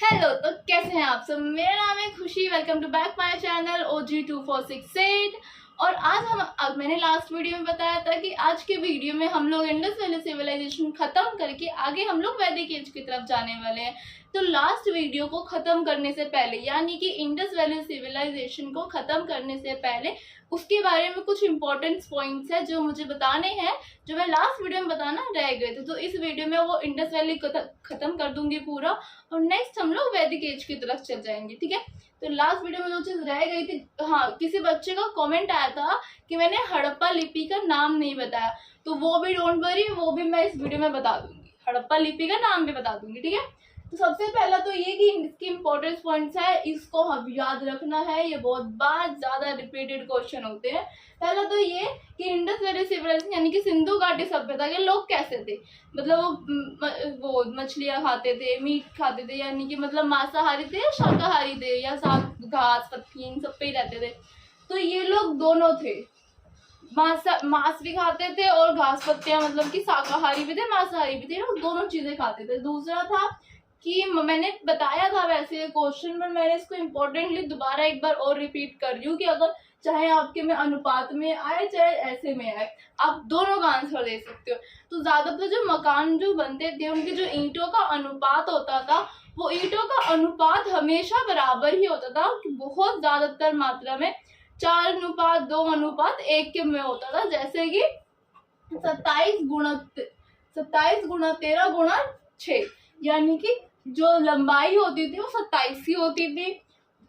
Hello, तो कैसे हैं आप सब। मेरा नाम है Khushi. Welcome to back my channel OG2468। और आज मैंने लास्ट वीडियो में बताया था कि आज के वीडियो में हम लोग इंडस वैली सिविलाइजेशन खत्म करके आगे हम लोग वैदिक एज की तरफ जाने वाले हैं। तो लास्ट वीडियो को खत्म करने से पहले, यानी कि इंडस वैली सिविलाइजेशन को खत्म करने से पहले उसके बारे में कुछ इंपॉर्टेंट पॉइंट्स है जो मुझे बताने हैं, जो मैं लास्ट वीडियो में बताना रह गए थे। तो इस वीडियो में वो इंडस वैली खत्म कर दूंगी पूरा, और नेक्स्ट हम लोग वैदिक एज की तरफ चल जाएंगे। ठीक है, तो लास्ट वीडियो में जो चीज रह गई थी, हाँ, किसी बच्चे का कमेंट आया था कि मैंने हड़प्पा लिपि का नाम नहीं बताया, तो वो भी डोंट वरी, वो भी मैं इस वीडियो में बता दूंगी। हड़प्पा लिपि का नाम भी बता दूंगी। ठीक है, तो सबसे पहला तो ये कि इसकी इंपॉर्टेंस पॉइंट्स है, इसको हम याद रखना है। ये बहुत बार ज्यादा रिपीटेड क्वेश्चन होते हैं। पहला तो ये कि इंडस वैली सिविलाइजेशन यानी कि सिंधु घाटी सभ्यता के लोग कैसे थे। मतलब वो मछलियां खाते थे, मीट खाते थे, यानी कि मतलब मांसाहारी थे या शाकाहारी थे, या साग घास पत्ती इन सब पे ही रहते थे। तो ये लोग दोनों थे, मांस भी खाते थे और घास पत्तियां, मतलब कि शाकाहारी भी थे मांसाहारी भी थे, लोग दोनों चीजें खाते थे। दूसरा था कि मैंने बताया था वैसे क्वेश्चन, पर मैंने इसको इम्पोर्टेंटली दोबारा एक बार और रिपीट कर रही हूँ कि अगर चाहे आपके में अनुपात में आए चाहे ऐसे में आए, आप दोनों का आंसर दे सकते हो। तो ज्यादातर जो मकान जो बनते थे उनके जो ईंटों का अनुपात होता था, वो ईंटों का अनुपात हमेशा बराबर ही होता था। बहुत ज्यादातर मात्रा में 4:2:1 के में होता था। जैसे कि 27 गुणा 13 गुणा 6, यानी कि जो लंबाई होती थी वो 27 की होती थी,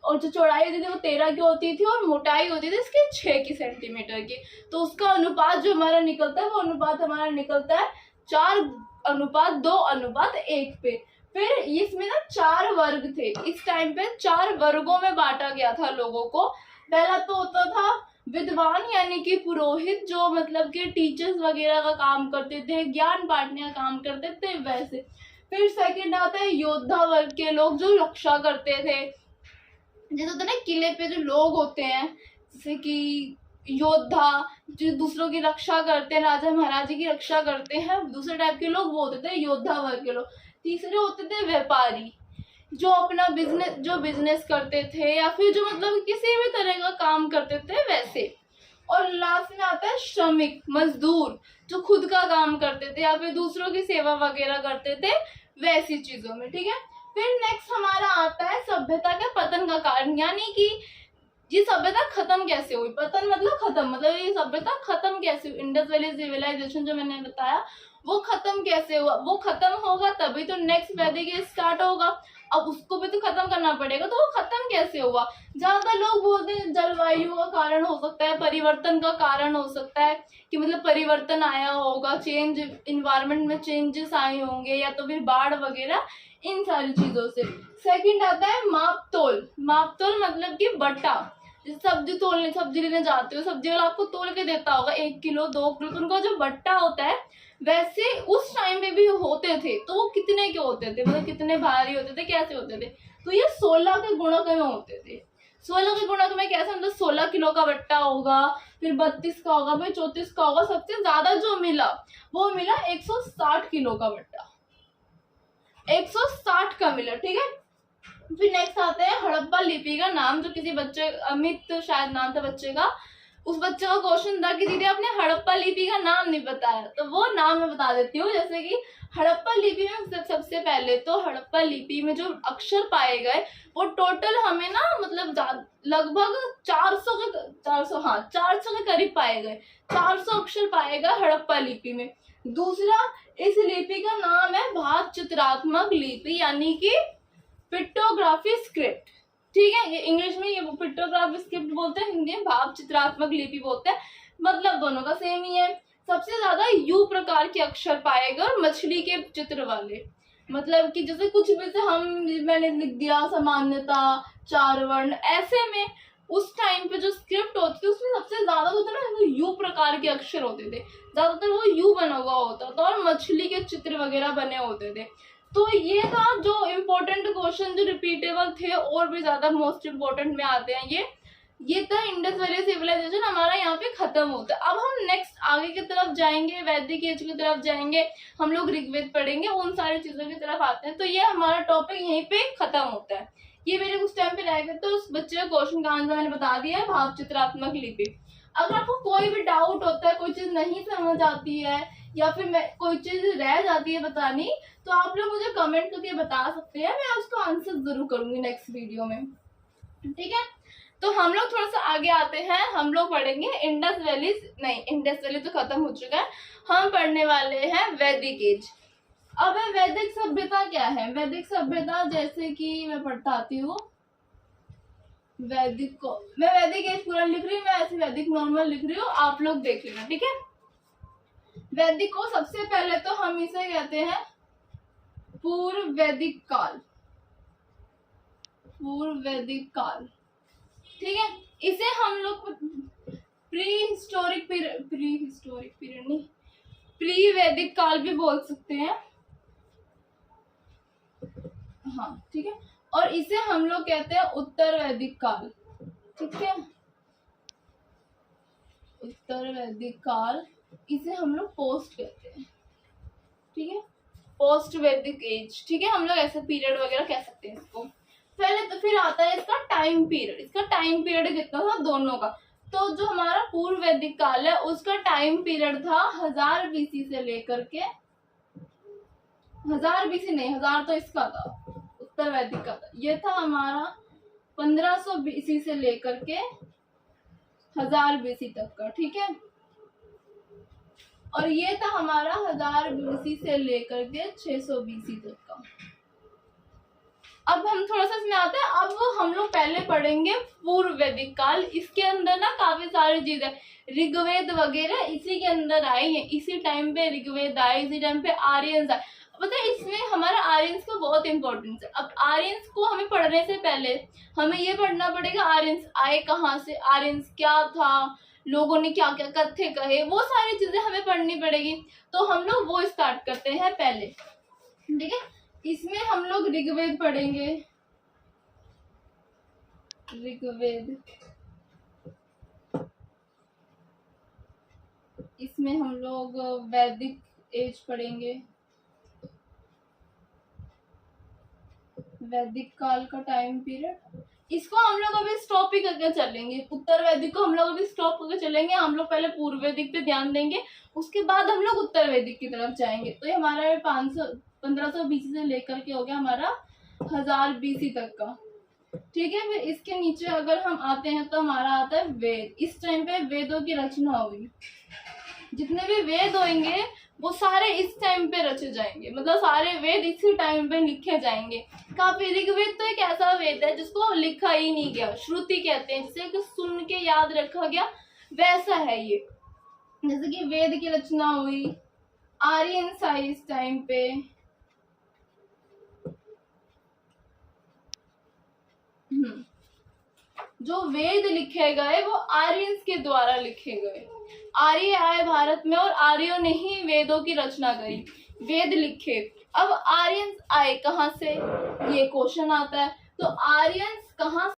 और जो चौड़ाई होती थी वो 13 की होती थी, और मोटाई होती थी इसकी 6 की सेंटीमीटर की। तो उसका अनुपात जो हमारा निकलता है, वो अनुपात हमारा निकलता है 4:2:1 पे। फिर इसमें ना 4 वर्ग थे। इस टाइम पे 4 वर्गों में बांटा गया था लोगों को। पहला तो होता था विद्वान, यानी कि पुरोहित, जो मतलब कि टीचर्स वगैरह का काम करते थे, ज्ञान बांटने का काम करते थे वैसे। फिर सेकंड आता है योद्धा वर्ग के लोग, जो रक्षा करते थे। जैसे होता है ना किले पे जो लोग होते हैं, जैसे कि योद्धा, जो दूसरों की रक्षा करते हैं, राजा महाराजा की रक्षा करते हैं, दूसरे टाइप के लोग वो होते थे योद्धा वर्ग के लोग। तीसरे होते थे व्यापारी, जो अपना बिजनेस करते थे, या फिर जो मतलब किसी भी तरह का काम करते थे वैसे। और लास्ट में आता है श्रमिक, मजदूर, जो खुद का काम करते थे या फिर दूसरों की सेवा वगैरह करते थे वैसी चीजों में। ठीक है, फिर नेक्स्ट हमारा आता है सभ्यता के पतन का कारण, यानी कि ये सभ्यता खत्म कैसे हुई। पतन मतलब खत्म, मतलब ये सभ्यता खत्म कैसे हुई। इंडस वैली सिविलाइजेशन जो मैंने बताया वो खत्म कैसे हुआ। वो खत्म होगा तभी तो नेक्स्ट वैदिक एज स्टार्ट होगा। अब उसको भी तो खत्म करना पड़ेगा, तो वो खत्म कैसे हुआ। ज्यादा लोग बोलते हैं जलवायु का कारण हो सकता है, परिवर्तन का कारण हो सकता है, कि मतलब परिवर्तन आया होगा, चेंज, इन्वायरमेंट में चेंजेस आए होंगे, या तो फिर बाढ़ वगैरह, इन सारी चीजों से। सेकंड आता है मापतोल। मापतोल मतलब कि बट्टा। सब्जी लेने जाते हो, सब्जी वाला आपको तोल के देता होगा 1 किलो 2 किलो, तो उनका जो बट्टा होता है, वैसे उस टाइम पे भी होते थे। तो वो कितने के होते थे, मतलब कितने भारी होते थे, कैसे होते थे। तो ये 16 के गुणक में होते थे। 16 के गुणक में कैसे, मतलब 16 किलो का बट्टा होगा, फिर 32 का होगा, फिर 34 का होगा। सबसे ज्यादा जो मिला वो मिला 160 किलो का बट्टा, 160 का मिला। ठीक है, फिर नेक्स्ट आते हैं हड़प्पा लिपि का नाम, जो किसी बच्चे, अमित शायद नाम था बच्चे का, उस बच्चे का क्वेश्चन था कि दीदी आपने हड़प्पा लिपि का नाम नहीं बताया, तो वो नाम मैं बता देती हूँ। जैसे कि हड़प्पा लिपि में सबसे पहले तो हड़प्पा लिपि में जो अक्षर पाए गए वो टोटल हमें ना, मतलब लगभग 400 के करीब पाए गए। 400 अक्षर पाए गए हड़प्पा लिपि में। दूसरा, इस लिपि का नाम है भाव चित्रात्मक लिपि, यानी कि पिक्टोग्राफी स्क्रिप्ट। ठीक है, ये इंग्लिश में ये पिक्टोग्राफी स्क्रिप्ट बोलते हैं, हिंदी में भाव चित्रात्मक लिपि बोलते हैं, मतलब दोनों का सेम ही है। सबसे ज्यादा यू प्रकार के अक्षर पाए गए, और मछली के चित्र वाले, मतलब कि जैसे कुछ भी से मैंने लिख दिया सामान्यता 4 वर्ण, ऐसे में उस टाइम पे जो स्क्रिप्ट होती थी उसमें सबसे ज्यादा होता ना यू प्रकार के अक्षर होते थे, ज्यादातर वो यू बना हुआ होता था, और मछली के चित्र वगैरह बने होते थे। तो ये था जो इम्पोर्टेंट क्वेश्चन, जो रिपीटेबल थे, और भी ज्यादा मोस्ट इम्पोर्टेंट में आते हैं ये। ये तो इंडस वैली सिविलाइजेशन हमारा यहाँ पे खत्म होता है। अब हम नेक्स्ट आगे की तरफ जाएंगे, वैदिक एज की तरफ जाएंगे, हम लोग ऋग्वेद पढ़ेंगे, उन सारी चीजों की तरफ आते हैं। तो ये हमारा टॉपिक यहीं पे खत्म होता है। ये मेरे कुछ टाइम पे रहेगा, तो उस बच्चे का क्वेश्चन का आंसर मैंने बता दिया है, भाव चित्रात्मक लिपि। अगर आपको कोई भी डाउट होता है, कोई चीज नहीं समझ आती है या फिर कोई चीज रह जाती है बतानी, तो आप लोग मुझे कमेंट करके बता सकते हैं, मैं उसको आंसर जरूर करूंगी नेक्स्ट वीडियो में, ठीक है। तो हम लोग थोड़ा सा आगे आते हैं, हम लोग पढ़ेंगे इंडस वैली, नहीं इंडस वैली तो खत्म हो चुका है, हम पढ़ने वाले हैं वैदिक एज। अब वैदिक सभ्यता क्या है? वैदिक सभ्यता जैसे कि मैं पढ़ाती हूँ, वैदिक को मैं वैदिक एज पूरा लिख रही हूँ, मैं ऐसे वैदिक नॉर्मल लिख रही हूँ, आप लोग देख लेना, ठीक है। वैदिक को सबसे पहले तो हम इसे कहते हैं पूर्व वैदिक काल, पूर्व वैदिक काल, ठीक है। इसे हम लोग प्री हिस्टोरिक पीरियड नहीं, प्री वैदिक काल भी बोल सकते हैं, हाँ ठीक है। और इसे हम लोग कहते हैं उत्तर वैदिक काल, ठीक है, उत्तर वैदिक काल, इसे हम लोग पोस्ट कहते हैं, ठीक है, पोस्ट वैदिक एज, ठीक है, हम लोग ऐसा पीरियड वगैरह कह सकते हैं इसको। पहले तो फिर आता है इसका टाइम पीरियड, इसका टाइम पीरियड कितना था दोनों का। तो जो हमारा पूर्व वैदिक काल है उसका टाइम पीरियड था 1000 बीसी से लेकर के, 1000 बीसी नहीं, 1000 तो इसका था, उत्तर वैदिक का था, ये था हमारा 1500 बीसी से लेकर के 1000 बीसी तक का, ठीक है। और ये था हमारा 1000 बीसी से लेकर के 600 बीसी तक का। अब हम थोड़ा सा इसमें आते हैं, अब हम लोग पहले पढ़ेंगे पूर्व वैदिक काल। इसके अंदर ना काफी सारी चीजें, ऋग्वेद वगैरह इसी के अंदर आई है, इसी टाइम पे ऋग्वेद आए, इसी टाइम पे आर्यंस आए। पता है इसमें हमारा आर्यंस का बहुत इंपॉर्टेंस है। अब आर्यंस को हमें पढ़ने से पहले हमें ये पढ़ना पड़ेगा आर्यंस आए कहाँ से, आर्यंस क्या था, लोगों ने क्या क्या कथे कहे, वो सारी चीजें हमें पढ़नी पड़ेगी। तो हम लोग वो स्टार्ट करते हैं पहले, ठीक है। इसमें हम लोग ऋग्वेद पढ़ेंगे, ऋग्वेद, इसमें हम लोग वैदिक एज पढ़ेंगे, वैदिक काल का टाइम पीरियड, इसको हम लोग अभी स्टॉप ही करके चलेंगे। उत्तर वैदिक को हम लोग अभी स्टॉप करके चलेंगे, हम लोग पहले पूर्व वैदिक पे ध्यान देंगे, उसके बाद हम लोग उत्तर वैदिक की तरफ जाएंगे। तो ये हमारा 1500 बीसी से लेकर के हो गया हमारा 1000 बीसी तक का, ठीक है। फिर इसके नीचे अगर हम आते हैं तो हमारा आता है वेद। इस टाइम पे वेदों की रचना हुई, जितने भी वेद होंगे वो सारे इस टाइम पे रचे जाएंगे, मतलब सारे वेद इसी टाइम पे लिखे जाएंगे। काफी ऋग्वेद तो एक ऐसा वेद है जिसको लिखा ही नहीं गया, श्रुति कहते हैं, जिसे कि सुन के याद रखा गया, वैसा है ये। जैसे कि वेद की रचना हुई, आर्यंस आए इस टाइम पे, जो वेद लिखे गए वो आर्यंस के द्वारा लिखे गए। आर्य आए भारत में और आर्यों ने ही वेदों की रचना करी, वेद लिखे। अब आर्यंस आए कहाँ से, ये क्वेश्चन आता है। तो आर्यंस कहाँ,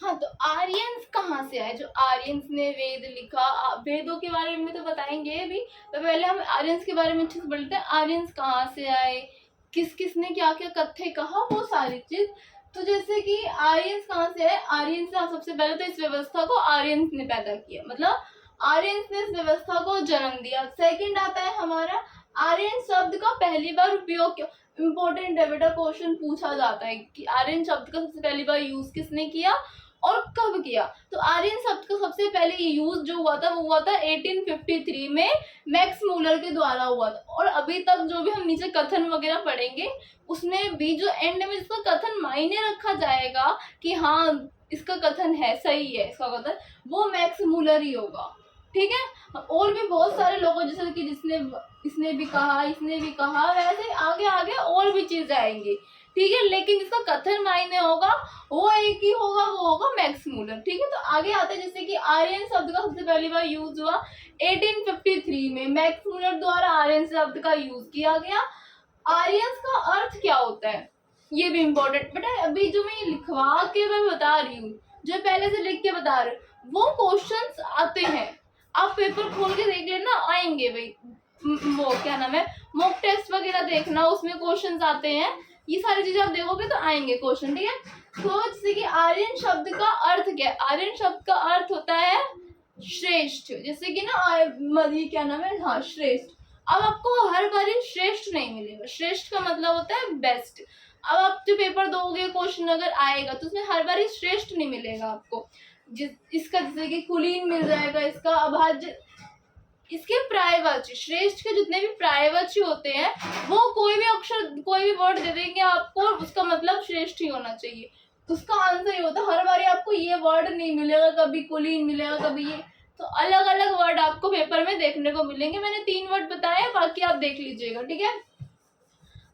हाँ तो आर्यंस कहाँ से आए? जो आर्यंस ने वेद लिखा, वेदों के बारे में तो बताएंगे अभी, तो पहले हम आर्यंस के बारे में अच्छे से पढ़ लेते हैं। आर्यंस कहाँ से आए, किस किस ने क्या क्या कथे कहा, वो सारी चीज। तो जैसे कि आर्यंस कहाँ से है, आर्यंस ने सबसे पहले तो इस व्यवस्था को आर्यंस ने पैदा किया, मतलब आर्यंस ने इस व्यवस्था को जन्म दिया। सेकंड आता है हमारा आर्यन शब्द का पहली बार उपयोग क्यों, इम्पोर्टेंट है बेटा, क्वेश्चन पूछा जाता है कि आर्यन शब्द का सबसे पहली बार यूज किसने किया और कब किया। तो आर्यन शब्द का सबसे पहले यूज जो हुआ था वो हुआ था 1853 में मैक्स मूलर के द्वारा हुआ था। और अभी तक जो भी हम नीचे कथन वगैरह पढ़ेंगे उसमें भी जो एंड में इसका कथन मायने रखा जाएगा कि हाँ इसका कथन है, सही है इसका कथन, वो मैक्स मूलर ही होगा, ठीक है। और भी बहुत सारे लोगों जैसे कि इसने भी कहा, इसने भी कहा, वैसे आगे आगे और भी चीजें आएंगी, ठीक है। लेकिन जिसका कथन मायने होगा वो एक ही होगा, वो होगा मैक्स मूलर, ठीक है। तो आगे आते हैं जैसे कि आर्यन शब्द का सबसे पहली बार यूज हुआ 1853 में, मैक्स मूलर द्वारा आर्यन शब्द का यूज किया गया। आर्यंस का अर्थ क्या होता है ये भी इम्पोर्टेंट बेटा, अभी जो मैं लिखवा के मैं बता रही हूँ जो पहले से लिख के बता रहे हो, वो क्वेश्चंस आते हैं। आप पेपर खोल के देख लेना, आएंगे भाई। वो क्या नाम है, मॉक टेस्ट वगैरह देखना, उसमें क्वेश्चंस आते हैं। ये सारी चीजें आप देखोगे तो आएंगे क्वेश्चन, ठीक है। तो जैसे कि आर्यन शब्द का अर्थ क्या है, आर्यन शब्द का अर्थ होता है श्रेष्ठ। जैसे कि ना ये क्या नाम है, हाँ श्रेष्ठ। अब आपको हर बार श्रेष्ठ नहीं मिलेगा, श्रेष्ठ का मतलब होता है बेस्ट। अब आप जो पेपर दोगे, क्वेश्चन अगर आएगा तो उसमें हर बार श्रेष्ठ नहीं मिलेगा आपको। इसका जैसे कि कुलीन मिल जाएगा, इसका अभाज्य, इसके पर्यायवाची, श्रेष्ठ के जितने भी पर्यायवाची होते हैं वो कोई भी अक्षर, कोई भी वर्ड दे देंगे आपको, उसका मतलब श्रेष्ठ ही होना चाहिए। उसका आंसर ये होता है, हर बार आपको ये वर्ड नहीं मिलेगा, कभी कुलीन मिलेगा, कभी ये। तो अलग अलग वर्ड आपको पेपर में देखने को मिलेंगे। मैंने 3 वर्ड बताए, बाकी आप देख लीजिएगा, ठीक है।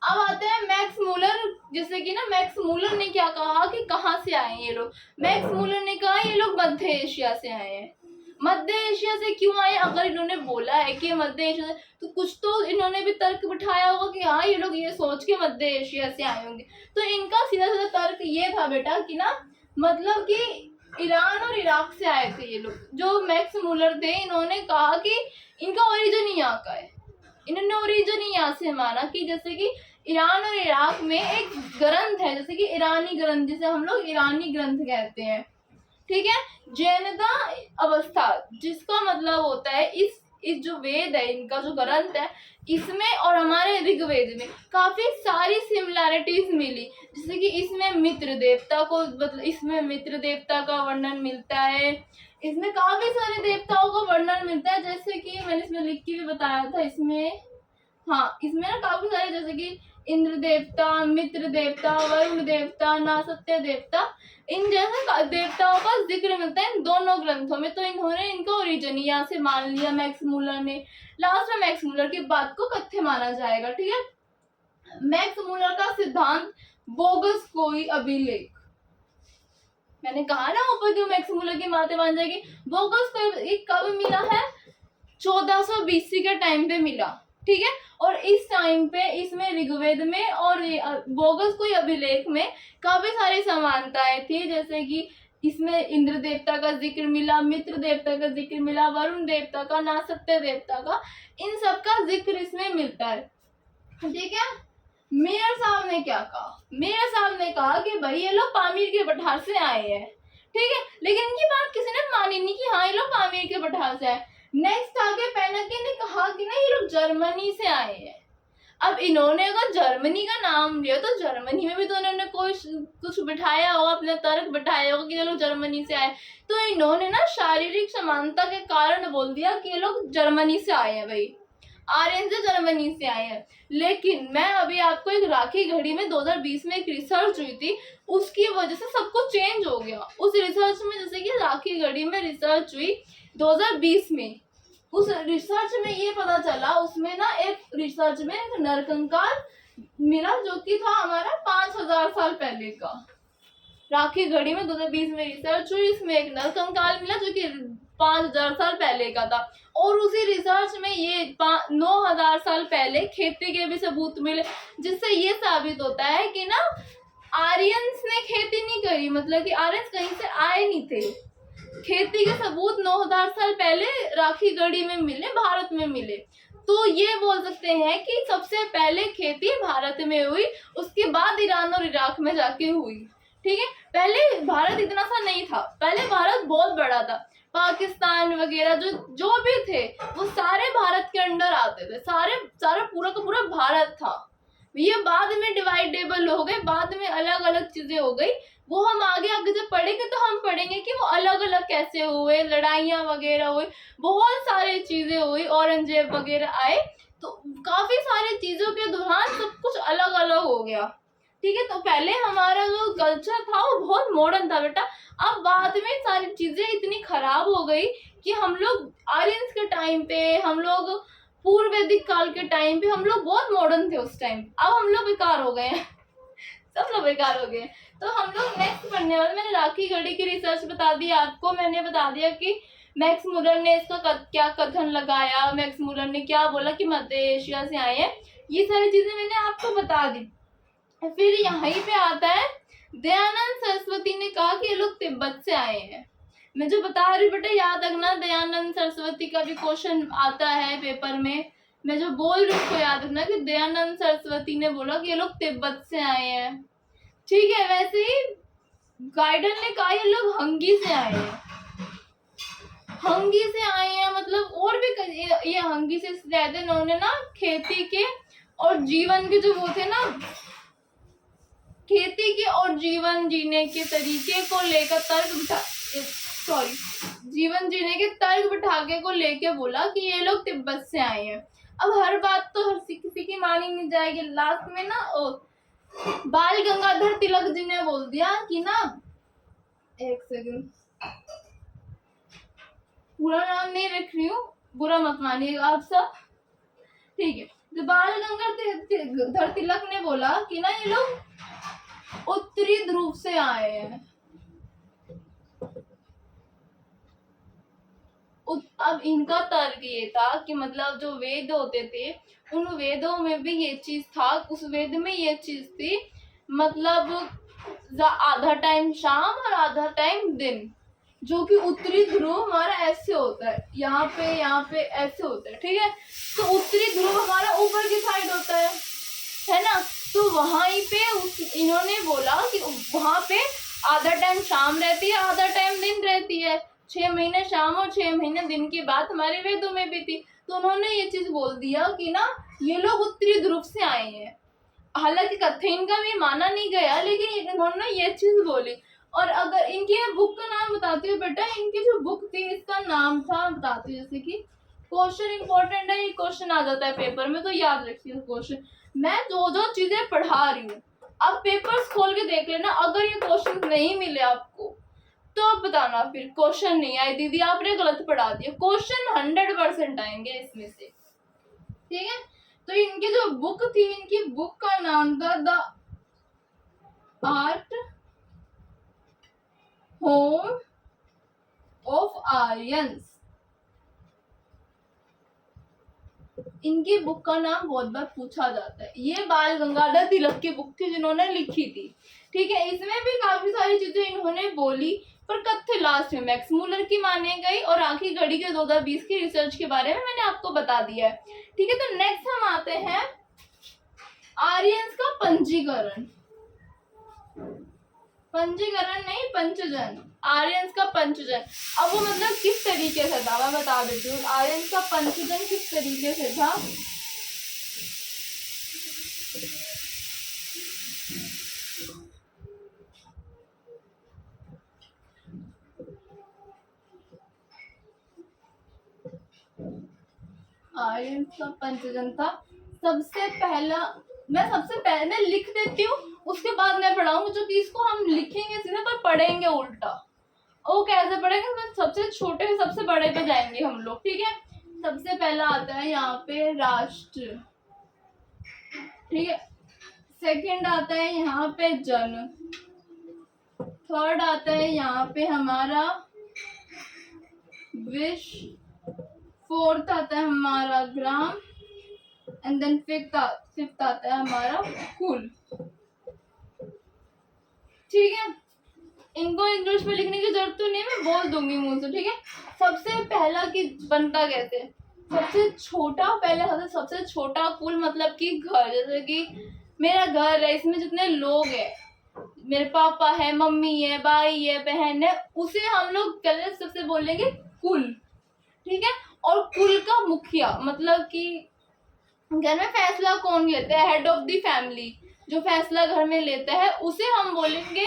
अब आते हैं मैक्स मूलर। जैसे कि ना मैक्स मूलर ने क्या कहा कि कहाँ से आए ये लोग। मैक्स मूलर ने कहा ये लोग मध्य एशिया से आए हैं। मध्य एशिया से क्यों आए, अगर इन्होंने बोला है कि मध्य एशिया से, तो कुछ तो इन्होंने भी तर्क बिठाया होगा कि हाँ ये लोग ये सोच के मध्य एशिया से आए होंगे। तो इनका सीधा सीधा तर्क ये था बेटा कि ना, मतलब कि ईरान और इराक से आए थे ये लोग। जो मैक्स मूलर थे, इन्होंने कहा कि इनका ओरिजिन ही यहाँ का है। इन्होंने ओरिजिन ही यहाँ से माना कि जैसे कि ईरान और इराक में एक ग्रंथ है, जैसे कि ईरानी ग्रंथ, जिसे हम लोग ईरानी ग्रंथ कहते हैं, ठीक है। जैनता अवस्था, जिसका मतलब होता है इस जो वेद है, इनका जो ग्रंथ है, इसमें और हमारे ऋग्वेद में काफी सारी सिमिलैरिटीज मिली। जैसे कि इसमें मित्र देवता को, मतलब इसमें मित्र देवता का वर्णन मिलता है, इसमें काफी सारे देवताओं का वर्णन मिलता है। जैसे कि मैंने इसमें लिख के भी बताया था, इसमें हाँ, इसमें ना काफी सारे, जैसे कि इंद्र देवता, मित्र देवता, वरुण देवता, नासत्य देवता, इन जैसे देवताओं का जिक्र मिलता है इन दोनों ग्रंथों में। तो इन्होंने इनका ओरिजिन यहाँ से मान लिया मैक्स मूलर ने। लास्ट में मैक्स मूलर की बात को कथ्य माना जाएगा, ठीक है। मैक्स मूलर का सिद्धांत बोगस कोई अभिलेख, मैंने कहा ना ऊपर क्यों मैक्स मूलर की बातें मान जाएगी। बोगस कोई कब मिला है, 1400 BC के टाइम पे मिला, ठीक है। और इस टाइम पे इसमें ऋग्वेद में और बोगस कोई अभिलेख में काफी सारी समानताएं थी। जैसे कि इसमें इंद्र देवता का जिक्र मिला, मित्र देवता का जिक्र मिला, वरुण देवता का, नासत्य देवता का, इन सब का जिक्र इसमें मिलता है, ठीक है। मेयर साहब ने क्या कहा, मेयर साहब ने कहा कि भाई ये लोग पामीर के पठार से आए हैं, ठीक है। लेकिन इनकी बात किसी ने मानी नहीं कि हाँ ये लोग पामीर के पठार से आए। नेक्स्ट आगे पेनके ने कहा कि ना ये लोग जर्मनी से आए हैं। अब इन्होंने अगर जर्मनी का नाम लिया तो जर्मनी में भी तो इन्होंने कोई कुछ बिठाया होगा, अपने तर्क बिठाया होगा कि ये लोग जर्मनी से आए। तो इन्होंने ना शारीरिक समानता के कारण बोल दिया कि ये लोग जर्मनी से आए हैं, भाई आर्यन से जर्मनी से आए हैं। लेकिन मैं अभी आपको एक राखी घड़ी में 2020 में एक रिसर्च हुई थी, उसकी वजह से सब कुछ चेंज हो गया। उस रिसर्च में, जैसे कि राखी घड़ी में रिसर्च हुई 2020 में, उस रिसर्च में ये पता चला, उसमें ना एक रिसर्च में एक नरकंकाल मिला जो कि था हमारा 5000 साल पहले का। राखी घड़ी में 2020 में रिसर्च हुई, इसमें एक नरकंकाल मिला जो कि 5000 साल पहले का था। और उसी रिसर्च में ये 9000 साल पहले खेती के भी सबूत मिले, जिससे ये साबित होता है कि ना आर्यंस ने खेती नहीं करी, मतलब कि आर्यंस कहीं से आए नहीं थे। खेती के सबूत 9000 साल पहले राखी गढ़ी में मिले, भारत में मिले। तो ये बोल सकते हैं कि सबसे पहले खेती भारत में हुई, उसके बाद ईरान और इराक में जाके हुई, ठीक है। पहले भारत इतना सा नहीं था, पहले भारत बहुत बड़ा था। पाकिस्तान वगैरह जो भी थे वो सारे भारत के अंडर आते थे, सारा पूरा का पूरा भारत था। ये बाद में डिवाइडेबल हो गए, बाद में अलग अलग चीजें हो गई। वो हम आगे आगे जब पढ़ेंगे तो हम पढ़ेंगे कि वो अलग अलग कैसे हुए, लड़ाइयाँ वगैरह हुई, बहुत सारी चीजें हुई, औरंगजेब वगैरह आए, तो काफी सारी चीजों के दौरान सब कुछ अलग अलग हो गया, ठीक है। तो पहले हमारा जो कल्चर था वो बहुत मॉडर्न था बेटा। अब बाद में सारी चीजें इतनी खराब हो गई कि हम लोग आर्यंस के टाइम पे, हम लोग पूर्व वैदिक काल के टाइम पे हम लोग बहुत मॉडर्न थे उस टाइम। अब हम लोग बेकार हो गए हैं सब लोग बेकार हो गए। तो हम लोग नेक्स्ट पढ़ने वाले, मैंने राखी गढ़ी की रिसर्च बता दी आपको, मैंने बता दिया कि मैक्स मूलर ने इसका क्या कथन लगाया, मैक्स मूलर ने क्या बोला कि मध्य एशिया से आए हैं, ये सारी चीजें मैंने आपको बता दी। फिर यहीं पे आता है दयानंद सरस्वती ने कहा कि ये लोग तिब्बत से आए हैं। मैं जो बता रही बेटा याद रखना, दयानंद सरस्वती का भी क्वेश्चन आता है पेपर में। मैं जो बोल रही हूँ उसको याद रखना कि दयानंद सरस्वती ने बोला कि ये लोग तिब्बत से आए हैं। ठीक है, वैसे ही गाइडन ने कहा ये लोग हंगी से आए हैं। हंगी से आए हैं मतलब और भी ये हंगी से रहते, इन्होंने ना खेती के और जीवन के जो वो थे ना, खेती के और जीवन जीने के तरीके को लेकर जीवन जीने के तर्क बिठा के को लेके बोला कि ये लोग तिब्बत से आए हैं। अब हर बात तो हर किसी की मानी नहीं जाएगी। लास्ट में ना बाल गंगाधर तिलक जी ने बोल दिया कि ना, एक सेकंड, पूरा नाम नहीं लिख रही हूँ, बुरा मत मानिएगा आप सब, ठीक है। तो बाल गंगाधर तिलक ने बोला कि ना ये लोग उत्तरी ध्रुव से आए हैं। अब इनका तर्क ये था कि मतलब जो वेद होते थे उन वेदों में भी ये चीज था, उस वेद में ये चीज थी, मतलब आधा टाइम शाम और आधा टाइम दिन, जो कि उत्तरी ध्रुव हमारा ऐसे होता है, यहाँ पे ऐसे होता है, ठीक है। तो उत्तरी ध्रुव हमारा ऊपर की साइड होता है ना। तो वहीं पे इन्होंने बोला कि वहां पे आधा टाइम शाम रहती है, आधा टाइम दिन रहती है, 6 महीने शाम और 6 महीने दिन की बात हमारे वेदों में भी थी। तो उन्होंने ये चीज बोल दिया कि ना ये लोग उत्तरी ध्रुव से आए हैं। हालांकि कथन इनका भी माना नहीं गया, लेकिन इन्होंने ये चीज बोली। और अगर इनकी बुक का नाम बताती हूँ बेटा, इनकी जो बुक थी इसका नाम था, बताती हूँ, जैसे कि क्वेश्चन इंपॉर्टेंट है, ये क्वेश्चन आ जाता है पेपर में, तो याद रखिए क्वेश्चन। मैं जो चीजें पढ़ा रही हूँ आप पेपर्स खोल के देख लेना, अगर ये क्वेश्चन नहीं मिले आपको तो आप बताना फिर क्वेश्चन नहीं आए दीदी आपने गलत पढ़ा दिया। क्वेश्चन 100% आएंगे इसमें से, ठीक है। तो इनकी जो बुक थी, इनकी बुक का नाम था the art home of Aryans. इनकी बुक का नाम बहुत बार पूछा जाता है। ये बाल गंगाधर तिलक की बुक थी जिन्होंने लिखी थी, ठीक है। इसमें भी काफी सारी चीजें इन्होंने बोली, पर कथ्य लास्ट में मैक्स मूलर की मानी गई और आखिरी घड़ी के 2020 की रिसर्च के बारे में मैंने आपको बता दिया है, ठीक है। तो नेक्स्ट हम आते हैं आर्यंस का पंजीकरण। पंजीकरण नहीं, पंचजन, आर्यंस का पंचजन। अब वो मतलब किस तरीके से था मैं बता देती हूँ। आर्यंस का पंचजन किस तरीके से था, आर्यंस का पंचजन था। सबसे पहला सबसे पहले लिख देती हूँ, उसके बाद मैं पढ़ाऊंगी, जो कि इसको हम लिखेंगे सीधे पर पढ़ेंगे उल्टा। वो कैसे पढ़ेंगे, सबसे छोटे से सबसे बड़े पे जाएंगे हम लोग, ठीक है। सबसे पहला आता है यहाँ पे राष्ट्र, ठीक है। सेकंड आता है यहाँ पे जन, थर्ड आता है यहाँ पे हमारा विश्व, फोर्थ आता है हमारा ग्राम, एंड देन फिफ्थ आता है हमारा कुल, ठीक है। इनको इंग्लिश में लिखने की जरूरत तो नहीं, मैं बोल दूंगी मुंह से, ठीक है। सबसे पहला की बनता कैसे, सबसे छोटा, पहले सबसे छोटा कुल मतलब कि घर, जैसे कि मेरा घर है, इसमें जितने लोग हैं, मेरे पापा है, मम्मी है, भाई है, बहन है, उसे हम लोग पहले सबसे बोलेंगे कुल, ठीक है। और कुल का मुखिया मतलब कि घर में फैसला कौन लेता है, हेड ऑफ द फैमिली, जो फैसला घर में लेता है उसे हम बोलेंगे,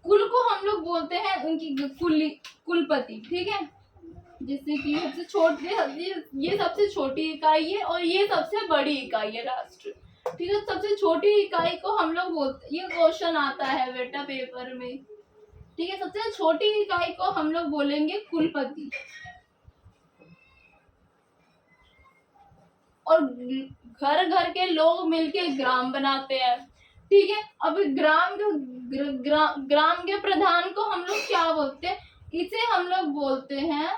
कुल को हम लोग बोलते हैं उनकी कुलपति, ठीक है। जैसे कि सबसे छोटी, ये सबसे छोटी इकाई है और ये सबसे बड़ी इकाई है राष्ट्र, ठीक है। सबसे छोटी इकाई को हम लोग बोलते, ये क्वेश्चन आता है बेटा पेपर में, ठीक है। सबसे छोटी इकाई को हम लोग बोलेंगे कुलपति। और घर घर के लोग मिलके ग्राम बनाते हैं, ठीक है। अब ग्राम के प्रधान को हम लोग क्या बोलते हैं, इसे हम लोग बोलते हैं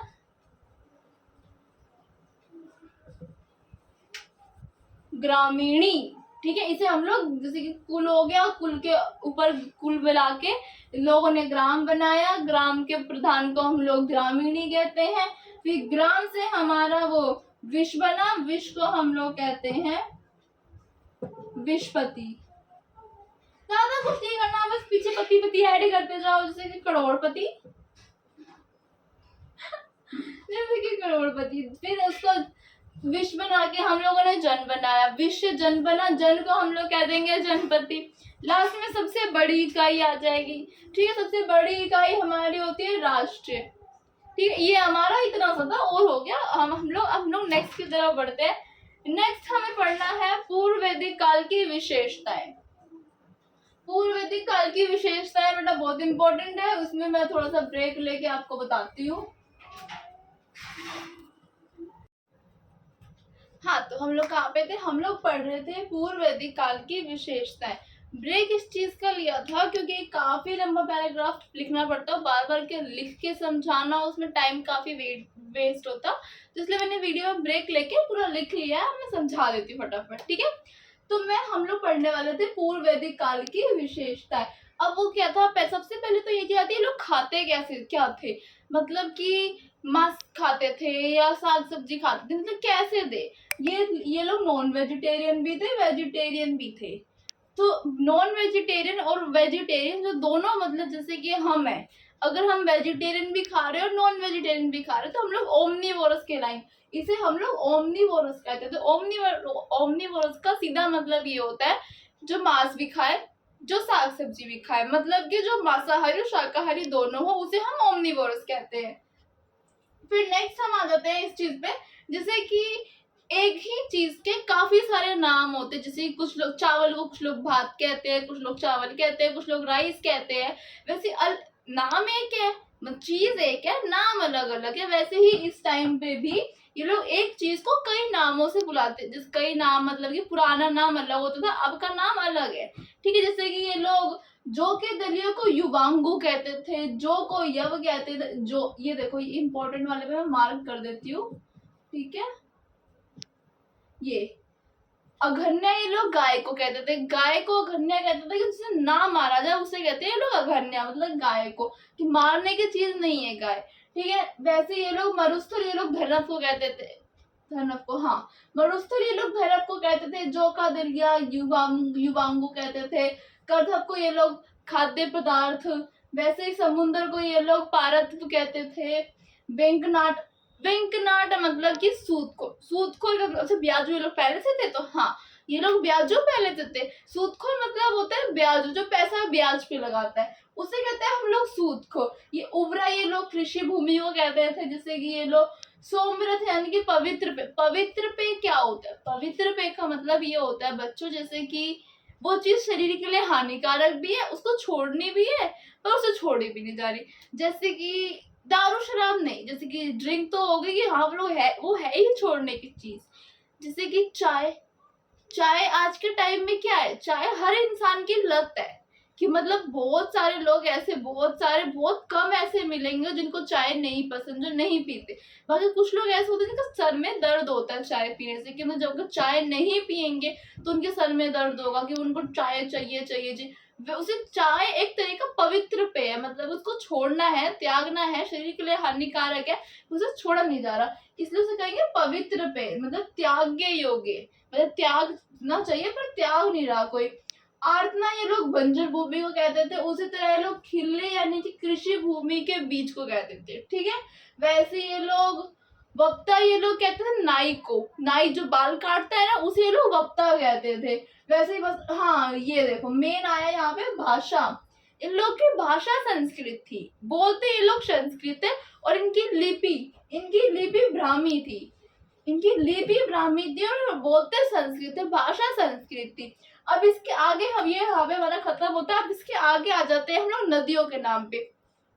ग्रामीणी, ठीक है। इसे हम लोग जैसे कि कुल हो गया, कुल के ऊपर कुल मिला के लोगों ने ग्राम बनाया, ग्राम के प्रधान को हम लोग ग्रामीणी कहते हैं। फिर ग्राम से हमारा वो विश्व बना, विश्व को हम लोग कहते हैं विश्वपति। ज्यादा कुछ नहीं करना, बस पीछे पति पति ऐड करते जाओ, जैसे कि करोड़पति जैसे कि करोड़पति। फिर उसको विश्व बना के हम लोगों ने जन बनाया, विश्व जन बना, जन को हम लोग कह देंगे जनपति। लास्ट में सबसे बड़ी इकाई आ जाएगी, ठीक है। सबसे बड़ी इकाई हमारी होती है राष्ट्र, ठीक है। ये हमारा इतना सा था और हो गया। हम लोग नेक्स्ट की तरफ बढ़ते हैं। नेक्स्ट हमें पढ़ना है पूर्व वैदिक काल की विशेषताएं। पूर्व वैदिक काल की विशेषताएं बेटा बहुत इंपॉर्टेंट है, उसमें मैं थोड़ा सा ब्रेक लेके आपको बताती हूँ। हाँ, तो हम लोग कहाँ पे थे? हम लोग पढ़ रहे थे पूर्व वैदिक काल की विशेषताएं। ब्रेक इस चीज का लिया था क्योंकि काफी लंबा पैराग्राफ लिखना पड़ता है, बार बार के लिख के समझाना, उसमें टाइम काफी वेस्ट होता, तो इसलिए मैंने वीडियो में ब्रेक लेके पूरा लिख लिया है। मैं समझा देती हूँ फटाफट, ठीक है। तो हम लोग पढ़ने वाले थे पूर्व वैदिक काल की विशेषताएं। अब वो क्या था, सबसे पहले तो ये क्या थी, लोग खाते क्या थे, मतलब कि मांस खाते थे या साग सब्जी खाते थे, मतलब कैसे थे। ये लोग नॉन वेजिटेरियन भी थे, वेजिटेरियन भी थे। तो नॉन वेजिटेरियन और वेजिटेरियन जो दोनों, मतलब जैसे कि हम है, अगर हम वेजिटेरियन भी खा रहे हैं और नॉन वेजिटेरियन भी खा रहे हैं तो हम लोग ओमनीवोरस कहलाएंगे। इसे हम लोग ओमनीवोरस कहते हैं। तो ओमनीवोरस का सीधा मतलब ये होता है जो मांस भी खाए, जो साग सब्जी भी खाए, मतलब कि जो मांसाहारी और शाकाहारी दोनों हो, उसे हम ओमनीवोरस कहते हैं। फिर नेक्स्ट हम आ जाते हैं इस चीज पे, जैसे कि एक ही चीज के काफी सारे नाम होते हैं। जैसे कुछ लोग चावल को कुछ लोग भात कहते हैं, कुछ लोग चावल कहते हैं, कुछ लोग राइस कहते हैं। वैसे नाम एक है, चीज एक है, नाम अलग अलग है। वैसे ही इस टाइम पे भी ये लोग एक चीज को कई नामों से बुलाते हैं। जैसे कई नाम मतलब कि पुराना नाम अलग होता था, अब का नाम अलग है, ठीक है। जैसे कि ये लोग जो के दलियों को युवांगु कहते थे, जो को यव कहते थे। जो ये देखो, ये इंपॉर्टेंट वाले पे मैं मार्क कर देती हूँ, ठीक है। ये अघन्या, ये लोग गाय को कहते थे, गाय को अघन्या कहते थे कि जिसे ना मारा जाए उसे कहते हैं ये लोग अघन्या, मतलब गाय को, कि मारने की चीज नहीं है गाय, ठीक है। वैसे ये लोग मरुस्थल, ये लोग धनव को कहते थे, धनव को, हाँ मरुस्थल ये लोग धनव को कहते थे। जो का दलिया युवांगु कहते थे। करधव को ये लोग खाद्य पदार्थ। वैसे ही समुद्र को ये लोग पारत्व कहते थे। वेंकनाट, वेंकनाट मतलब कि सूत को अच्छा ब्याजू ये लोग पहले से थे, तो हाँ ये लोग ब्याजू पहले से थे। सूदखोर मतलब होता है ब्याजू, जो पैसा ब्याज पे लगाता है, उसे कहते हैं हम लोग सूदखोर। ये उबरा ये लोग कृषि भूमि को कहते थे। जैसे कि ये लोग सोमरथ यानी कि पवित्र पे। पवित्र पे क्या होता है? पवित्र पे का मतलब ये होता है बच्चों, जैसे कि वो चीज शरीर के लिए हानिकारक भी है, उसको छोड़नी भी है, पर उसे छोड़ी भी नहीं जा रही। जैसे कि दारू शराब नहीं, जैसे कि ड्रिंक तो हो गई कि हाँ वो है ही छोड़ने की चीज। जैसे कि चाय आज के टाइम में क्या है, चाय हर इंसान की लत है, कि मतलब बहुत सारे लोग ऐसे, बहुत कम ऐसे मिलेंगे जिनको चाय नहीं पसंद, जो नहीं पीते। बाकी कुछ लोग ऐसे होते हैं जिनका सर में दर्द होता है चाय पीने से, कि मतलब जब चाय नहीं पियेंगे तो उनके सर में दर्द होगा, कि उनको चाय चाहिए। उसे चाय एक तरह का पवित्र पेय है, मतलब उसको छोड़ना है, त्यागना है, शरीर के लिए हानिकारक है, उसे छोड़ा नहीं जा रहा, इसलिए उसे कहेंगे पवित्र पेय, मतलब त्याग्य योग्य, मतलब त्यागना चाहिए पर त्याग नहीं रहा कोई। आर्तना ये लोग बंजर भूमि को कहते थे। उसी तरह ये लोग खिल्ले यानी कि कृषि भूमि के बीज को कहते थे, ठीक है। वैसे ये लोग वक्ता, ये लोग कहते थे नाई को, नाई जो बाल काटता है ना, उसे ये लोग वक्ता कहते थे। वैसे ही बस, हाँ ये देखो मेन आया यहाँ पे भाषा। इन लोग की भाषा संस्कृत थी, बोलते ये लोग संस्कृत है, और इनकी लिपि ब्राह्मी थी। इनकी लिपि ब्राह्मी थी और बोलते संस्कृत है, भाषा संस्कृत थी। अब इसके आगे हम ये हमारा खत्म होता है। अब इसके आगे आ जाते हैं हम लोग नदियों के नाम पे।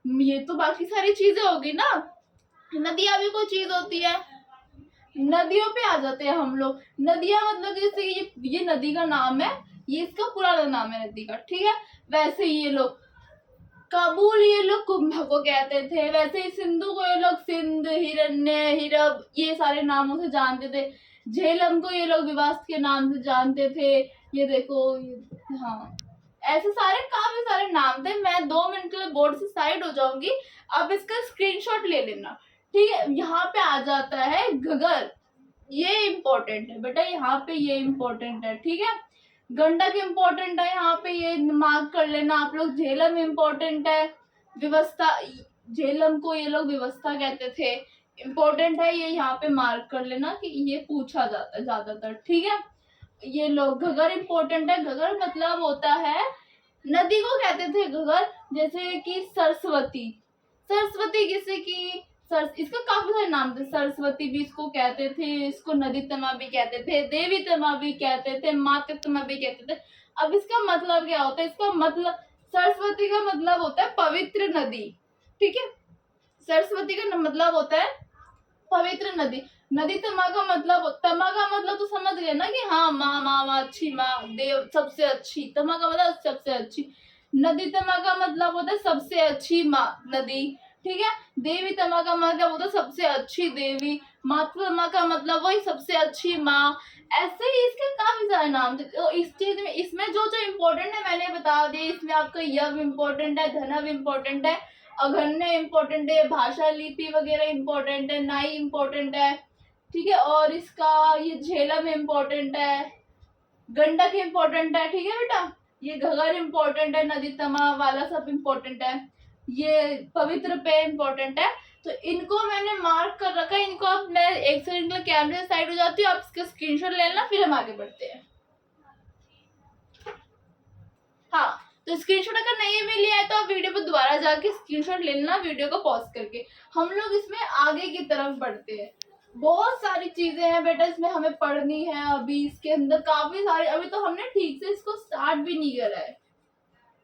ये तो बाकी सारी चीजें होगी ना, नदियां भी कोई चीज होती है। नदियों पे आ जाते हैं हम लोग। नदियां मतलब जैसे ये नदी का नाम है, ये इसका पुराना नाम है नदी का, ठीक है। वैसे ये लोग काबुल ये लोग कुंभ को कहते थे। वैसे ही सिंधु को ये लोग सिंध, हिरण्य, हिरब ये सारे नामों से जानते थे। झेलम को ये लोग विवास्त के नाम से जानते थे। ये देखो हाँ, ऐसे सारे काफी सारे नाम थे। मैं 2 मिनट के लिए बोर्ड से साइड हो जाऊंगी, अब इसका स्क्रीनशॉट ले लेना, ठीक है। यहाँ पे आ जाता है घगर, ये इम्पोर्टेंट है बेटा, यहाँ पे ये इम्पोर्टेंट है, ठीक है। गंडक इम्पोर्टेंट है, यहाँ पे ये मार्क कर लेना आप लोग। झेलम इम्पोर्टेंट है, व्यवस्था, झेलम को ये लोग व्यवस्था कहते थे, इम्पोर्टेंट है ये, यहाँ पे मार्क कर लेना कि ये पूछा जाता है ज्यादातर, ठीक है। ये लोग घगर इम्पोर्टेंट है, घगर मतलब होता है, नदी को कहते थे घगर, जैसे कि सरस्वती, सरस्वती किसी की इसका काफी सारे नाम थे, सरस्वती भी इसको कहते थे, इसको नदी तमा भी कहते थे, देवी तमा भी कहते थे, माता तमा भी कहते थे। अब इसका मतलब क्या होता है, इसका मतलब सरस्वती का मतलब होता है पवित्र नदी, ठीक है। सरस्वती का मतलब होता है पवित्र नदी। नदी तमा का मतलब, तमा का मतलब तो समझ गए ना कि हाँ माँ माँ माँ अच्छी माँ, देव सबसे अच्छी, तमा का मतलब सबसे अच्छी। नदी तमा का मतलब होता है सबसे अच्छी माँ नदी, ठीक है। देवी तमा का मतलब होता है सबसे अच्छी देवी, मातृ तमा का मतलब वही सबसे अच्छी माँ। ऐसे ही इसके काफी सारे नाम थे। तो इस चीज में, इसमें जो जो इम्पोर्टेंट है मैंने बता दिया। इसमें आपका यव इम्पोर्टेंट है, धनव इम्पोर्टेंट है, अघन्य इम्पोर्टेंट है, भाषा लिपि वगैरह इम्पोर्टेंट है, नाई इम्पोर्टेंट है, ठीक है। और इसका ये झेलम इम्पोर्टेंट है, गंडक इम्पोर्टेंट है, ठीक है बेटा। ये घगर इम्पोर्टेंट है, नदी तमा वाला सब इम्पोर्टेंट है, ये पवित्र पे इम्पोर्टेंट है। तो इनको मैंने मार्क कर रखा है। इनको अब मैं एक सेकंड के लिए कैमरे से साइड हो जाती हूँ, आप इसका स्क्रीनशॉट ले लेना, फिर हम आगे बढ़ते हैं। हाँ, तो स्क्रीनशॉट अगर नहीं भी लिया है तो आप वीडियो पर दोबारा जाके स्क्रीनशॉट ले लेना, वीडियो को पॉज करके। हम लोग इसमें आगे की तरफ बढ़ते हैं। बहुत सारी चीजें हैं बेटा इसमें हमें पढ़नी है। अभी इसके अंदर काफी सारे, अभी तो हमने ठीक से इसको स्टार्ट भी नहीं करा है।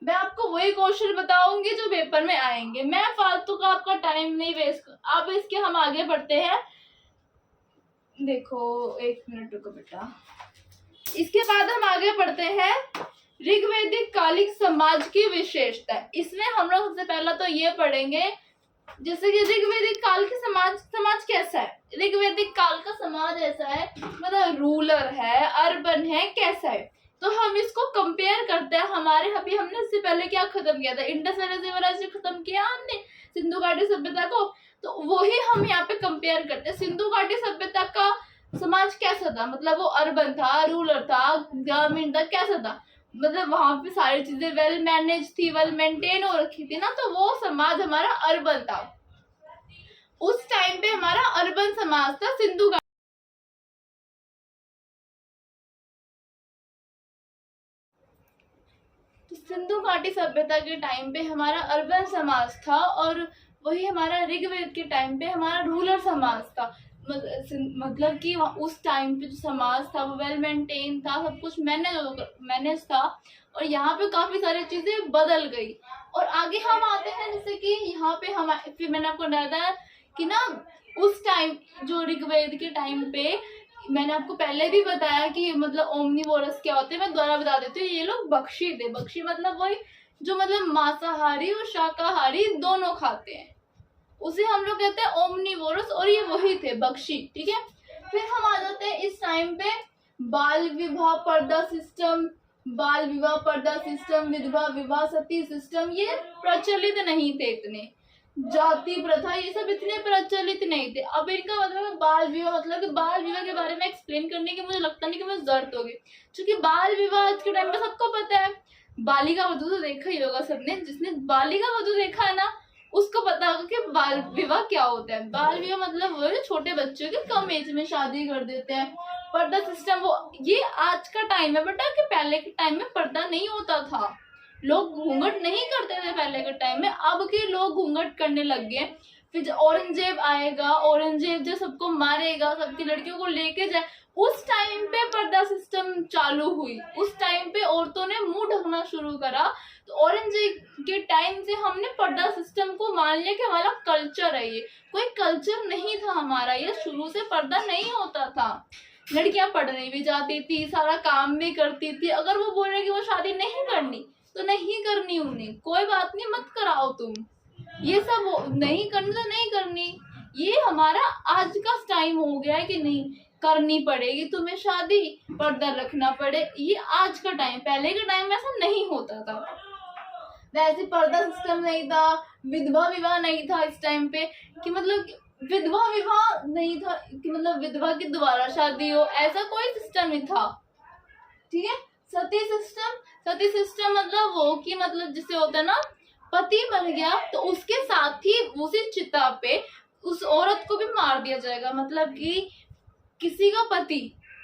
मैं आपको वही क्वेश्चन बताऊंगी जो पेपर में आएंगे, मैं फालतू का आपका टाइम नहीं वेस्ट। अब इसके हम आगे बढ़ते हैं। देखो 1 मिनट रुको बेटा। इसके बाद हम आगे बढ़ते हैं ऋग्वैदिक कालिक समाज की विशेषता। इसमें हम लोग सबसे पहला तो ये पढ़ेंगे, जैसे कि ऋग्वैदिक काल के समाज कैसा है। ऋग्वैदिक काल का समाज ऐसा है, मतलब रूलर है, अर्बन है, कैसा है। तो हम इसको कंपेयर करते हैं हमारे, अभी हमने इससे पहले क्या खत्म किया था, इंडस वैली सिविलाइजेशन खत्म किया हमने, सिंधु घाटी सभ्यता को। तो वही हम यहाँ पे कंपेयर करते हैं। सिंधु घाटी सभ्यता का समाज कैसा था, मतलब वो अर्बन था, रूलर था, ग्रामीण था, कैसा था, मतलब वहां पे सारी चीजें वेल मैनेज थी, वेल मेंटेन हो रखी थी ना, तो वो समाज हमारा अर्बन था। उस टाइम पे हमारा अर्बन समाज था सिंधु घाटी। तो सिंधु घाटी सभ्यता के टाइम पे हमारा अर्बन समाज था, और वही हमारा ऋग्वेद के टाइम पे हमारा रूरल समाज था। मतलब कि उस टाइम पे जो समाज था वो वेल मेंटेन था, सब कुछ मैनेज था, और यहाँ पे काफी सारी चीजें बदल गई। और आगे हम आते हैं, जैसे कि यहाँ पे हम, फिर मैंने आपको बताया कि ना उस टाइम जो ऋग्वेद के टाइम पे, मैंने आपको पहले भी बताया कि मतलब ओमनीवोरस क्या होते हैं, मैं दोबारा बता देती हूँ। ये लोग बख्शी थे। बख्शी मतलब वही जो मतलब मांसाहारी और शाकाहारी दोनों खाते हैं, उसे हम लोग कहते हैं ओमनीवोरस, और ये वही थे बख्शी, ठीक है। फिर हम आ जाते हैं इस टाइम पे बाल विवाह पर्दा सिस्टम, बाल विवाह पर्दा सिस्टम, विधवा विवाह सती सिस्टम, ये प्रचलित नहीं थे इतने। जाति प्रथा ये सब इतने प्रचलित नहीं थे। अब इनका मतलब बाल विवाह, मतलब कि बाल विवाह के बारे में एक्सप्लेन करने की मुझे लगता नहीं कि मुझे जरूरत होगी, क्योंकि बाल विवाह आज के टाइम पे सबको पता है। बालिका वधू तो देखा ही होगा सबने, जिसने बालिका वधू देखा है ना उसको पता होगा कि बाल विवाह क्या होता है। बाल विवाह मतलब वो है छोटे बच्चों के कम एज में शादी कर देते हैं। पर्दा सिस्टम वो ये आज का टाइम है बेटा, कि पहले के टाइम में पर्दा नहीं होता था, लोग घूंघट नहीं करते थे पहले के टाइम में। अब के लोग घूंघट करने लग गए। फिर औरंगजेब आएगा, औरंगजेब जो सबको मारेगा, सबकी लड़कियों को लेके जाए, उस टाइम पे पर्दा सिस्टम चालू हुई। उस टाइम पे औरतों ने मुंह ढकना शुरू करा। तो औरंगजेब के टाइम से हमने पर्दा सिस्टम को मान लिया कि हमारा कल्चर है। ये कोई कल्चर नहीं था हमारा, ये शुरू से पर्दा नहीं होता था। लड़कियां पढ़ने भी जाती थी, सारा काम भी करती थी। अगर वो बोल रहे कि वो शादी नहीं करनी तो नहीं करनी, उन्हें कोई बात नहीं, मत कराओ तुम, ये सब नहीं करनी तो नहीं करनी। ये हमारा आज का टाइम हो गया है कि नहीं, करनी पड़ेगी तुम्हें शादी, पर्दा रखना पड़े। ये आज का टाइम, पहले के टाइम में ऐसा नहीं होता था। वैसे पर्दा सिस्टम नहीं था, विधवा विवाह नहीं था इस टाइम पे, कि मतलब विधवा विवाह नहीं था कि मतलब विधवा की दोबारा शादी हो, ऐसा कोई सिस्टम नहीं था। ठीक है। सती सिस्टम मतलब वो कि मतलब जिससे होता है ना, पति मर गया तो उसके साथ ही उसी चिता पे उस औरत को भी मार दिया जाएगा। मतलब कि किसी का पति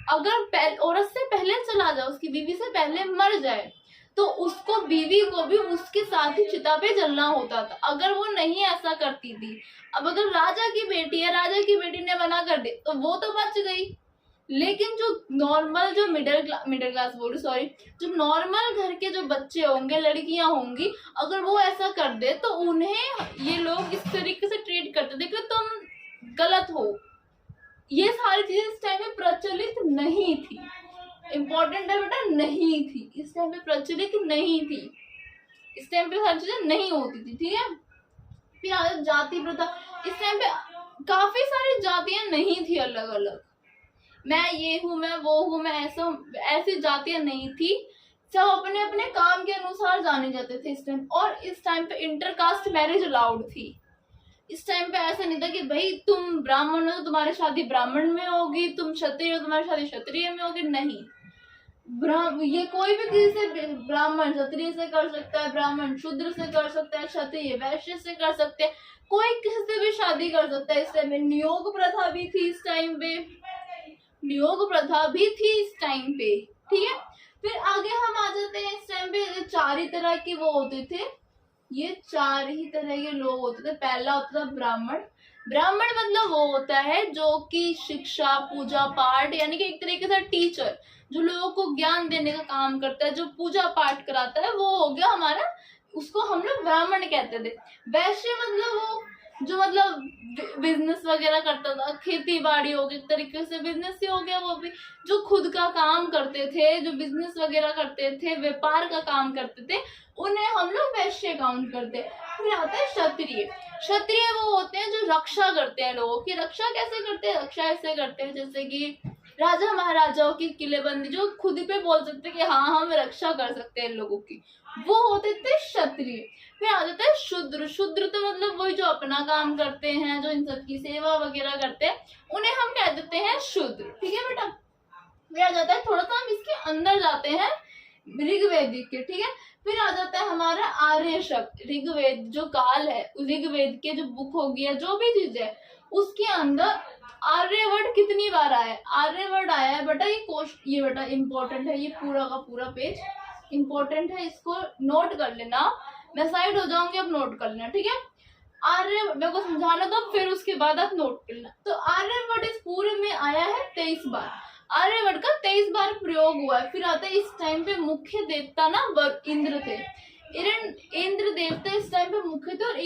अगर औरत से पहले चला जाए, उसकी बीवी से पहले मर जाए, तो उसको, बीवी को भी उसके साथ ही चिता पे जलना होता था, अगर वो नहीं ऐसा करती थी। अब अगर राजा की बेटी है, राजा की बेटी ने मना कर दी तो वो तो बच गई, लेकिन जो नॉर्मल, जो मिडिल क्लास बोलूं सॉरी, जो नॉर्मल घर के जो बच्चे होंगे, लड़कियां होंगी, अगर वो ऐसा कर दे तो उन्हें ये लोग इस तरीके से ट्रीट करते थे कि तुम गलत हो। ये सारी चीजें इस टाइम में प्रचलित नहीं थी। इम्पोर्टेंट है बेटा, नहीं थी इस टाइम पे, प्रचलित नहीं थी इस टाइम पे, हर चीजें नहीं होती थी। ठीक है। फिर आ जाति प्रथा। इस टाइम पे काफी सारी जातियां नहीं थी अलग अलग, मैं ये हूँ, मैं वो हूँ, मैं ऐसा हूँ, ऐसी जातियां नहीं थी। सब अपने अपने काम के अनुसार जाने जाते थे इस टाइम। और इस टाइम पे इंटरकास्ट मैरिज अलाउड थी। इस टाइम पे ऐसा नहीं था कि भाई तुम ब्राह्मण हो तो तुम्हारी शादी ब्राह्मण में होगी, तुम क्षत्रिय हो तुम्हारी शादी क्षत्रिय में होगी, नहीं। ये कोई भी किसी से, ब्राह्मण क्षत्रिय से कर सकता है, ब्राह्मण शूद्र से कर सकता है, क्षत्रिय वैश्य से कर सकते हैं, कोई किसी से भी शादी कर सकता है। इस टाइम में नियोग प्रथा भी थी इस टाइम पे, नियोग प्रथा भी थी इस टाइम पे। ठीक है। फिर आगे हम आ जाते हैं। इस टाइम पे 4 ही तरह के वो होते थे, ये 4 ही तरह के लोग होते थे। पहला होता था ब्राह्मण। ब्राह्मण मतलब वो होता है जो कि शिक्षा, पूजा पाठ, यानी कि एक तरीके से टीचर, जो लोगों को ज्ञान देने का काम करता है, जो पूजा पाठ कराता है, वो हो गया हमारा, उसको हम लोग ब्राह्मण कहते थे। वैश्य मतलब वो जो मतलब बिजनेस वगैरह करता था, खेती बाड़ी हो गई, एक तरीके से बिजनेस ही हो गया वो भी, जो खुद का काम करते थे, जो बिजनेस वगैरह करते थे, व्यापार का काम करते थे, उन्हें हम लोग वैश्य काउंट करते हैं। फिर आता है क्षत्रिय। क्षत्रिय वो होते हैं जो रक्षा करते हैं, लोगों की रक्षा कैसे करते हैं, रक्षा ऐसे करते हैं जैसे कि राजा महाराजाओं की किलेबंदी, जो खुद पे बोल सकते कि हाँ हम रक्षा कर सकते हैं लोगों की, वो होते थे क्षत्रिय। फिर आ जाता है शूद्र। शूद्र तो मतलब वही जो अपना काम करते हैं, जो इन सबकी सेवा वगैरह करते हैं, उन्हें हम कह देते हैं शूद्र। ठीक है बेटा। फिर आ जाता है, थोड़ा सा हम इसके अंदर जाते हैं ऋग्वेदिक के। ठीक है। फिर आ जाता है हमारा आर्य शब्द। ऋग्वेद जो काल है, ऋग्वेद के जो बुक हो गया, जो भी चीज है, उसके अंदर आर्य वर्ड कितनी बार आया है? आर्य वर्ड आया है बेटा, ये बेटा इंपॉर्टेंट है, ये पूरा का पूरा पेज इंपॉर्टेंट है, इसको नोट कर लेना। मैं साइड हो जाऊंगी, अब नोट कर लेना। ठीक है। आर्य मेरे को समझाना तो फिर उसके बाद आप नोट करना। तो आर्य वर्ड इस पूरे में आया है 23 बार। आर्यवर्त का 23 बार प्रयोग हुआ है। फिर आता है इस टाइम पे मुख्य देवता ना इंद्र थे। इंद्र देवता इस टाइम पे मुख्य थे। और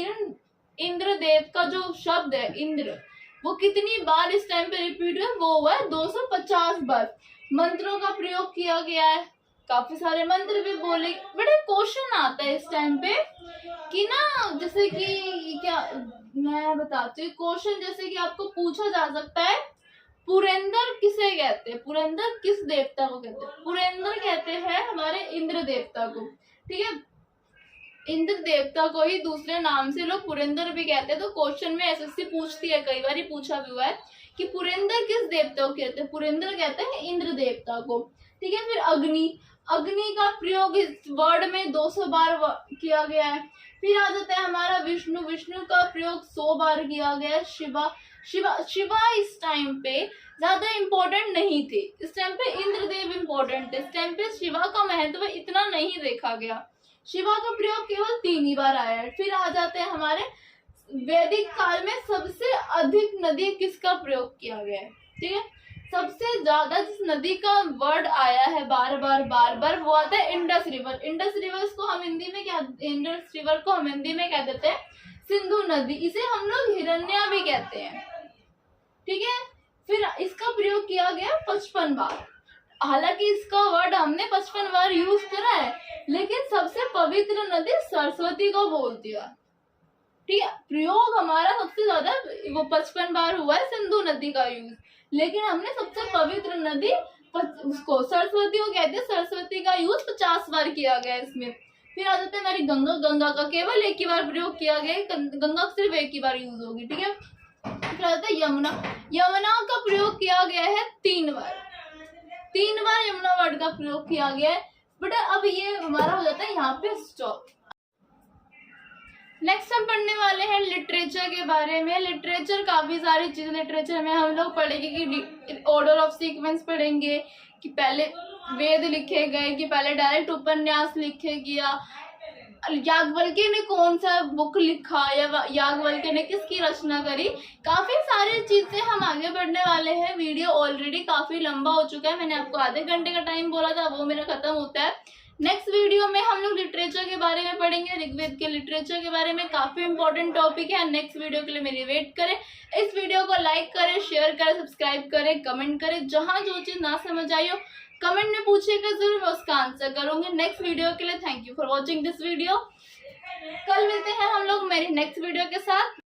इंद्र देव का जो शब्द है इंद्र, वो कितनी बार इस टाइम पे रिपीट हुआ? वो हुआ है 250 बार। मंत्रों का प्रयोग किया गया है, काफी सारे मंत्र भी बोले। बड़े क्वेश्चन आता है इस टाइम पे कि ना, जैसे कि क्या मैं बताती हूँ क्वेश्चन, जैसे कि आपको पूछा जा सकता है पुरेंदर किसे कहते हैं? पुरेंदर किस देवता को कहते हैं? पुरेंदर कहते हैं हमारे इंद्र देवता को। ठीक है। इंद्र देवता को ही दूसरे नाम से लोग पुरेंदर भी कहते हैं। तो क्वेश्चन में एसएससी पूछती है, कई बार पूछा भी हुआ है कि पुरेंदर किस देवता को कहते हैं? पुरेंदर कहते हैं इंद्र देवता को। ठीक है। फिर अग्नि। अग्नि का प्रयोग इस वर्ड में 200 बार किया गया है। फिर आ जाता है हमारा विष्णु। विष्णु का प्रयोग 100 बार किया गया है। शिवा इस टाइम पे ज्यादा इम्पोर्टेंट नहीं थे। इस टाइम पे इंद्रदेव इम्पोर्टेंट थे। इस टाइम पे शिवा का महत्व इतना नहीं देखा गया। शिवा का प्रयोग केवल 3 ही बार आया है। फिर आ जाते हैं हमारे वैदिक काल में सबसे अधिक नदी किसका प्रयोग किया गया है? ठीक है। सबसे ज्यादा जिस नदी का वर्ड आया है बार बार वो आता है इंडस रिवर। इंडस रिवर को हम हिंदी में क्या, इंडस रिवर को हम हिंदी में कह देते हैं सिंधु नदी। इसे हम लोग हिरण्या भी कहते हैं। ठीक है। फिर इसका प्रयोग किया गया 55 बार। हालांकि इसका वर्ड हमने 55 बार यूज करा है, लेकिन सबसे पवित्र नदी सरस्वती को बोल दिया। ठीक है, प्रयोग हमारा सबसे ज्यादा वो 55 बार हुआ है सिंधु नदी का यूज, लेकिन हमने सबसे पवित्र नदी उसको सरस्वती को कहते हैं, सरस्वती का यूज 50 बार किया गया है इसमें। फिर आ जाता है हमारी गंगा, गंगा का केवल एक ही बार प्रयोग किया गया है, गंगा सिर्फ एक ही बार यूज होगी, ठीक है। फिर आ जाता है यमुना, यमुना का प्रयोग किया गया है 3 बार, 3 बार यमुना वर्ड का प्रयोग किया गया है। बट अब ये हमारा हो जाता है यहाँ पे स्टॉप। नेक्स्ट हम पढ़ने वाले हैं लिटरेचर के बारे में। लिटरेचर काफी सारी चीजें लिटरेचर में हम लोग पढ़ेंगे कि ऑर्डर ऑफ सीक्वेंस पढ़ेंगे, कि पहले वेद लिखे गए, कि पहले डायरेक्ट उपन्यास लिखे गया, याज्ञवल्क्य ने कौन सा बुक लिखा या याज्ञवल्क्य ने किसकी रचना करी। काफी सारी चीजें हम आगे बढ़ने वाले हैं। वीडियो ऑलरेडी काफी लंबा हो चुका है, मैंने आपको आधे घंटे का टाइम बोला था, वो मेरा खत्म होता है। नेक्स्ट वीडियो में हम लोग लिटरेचर के बारे में पढ़ेंगे, ऋग्वेद के लिटरेचर के बारे में, काफी इंपॉर्टेंट टॉपिक है। नेक्स्ट वीडियो के लिए मेरी वेट करें। इस वीडियो को लाइक करें, शेयर करें, सब्सक्राइब करें, कमेंट करें। जहां जो चीज ना समझ आई हो कमेंट में पूछिएगा, जरूर मैं उसका आंसर करूंगी। नेक्स्ट वीडियो के लिए thank you for watching this video. कल मिलते हैं हम लोग मेरी नेक्स्ट वीडियो के साथ।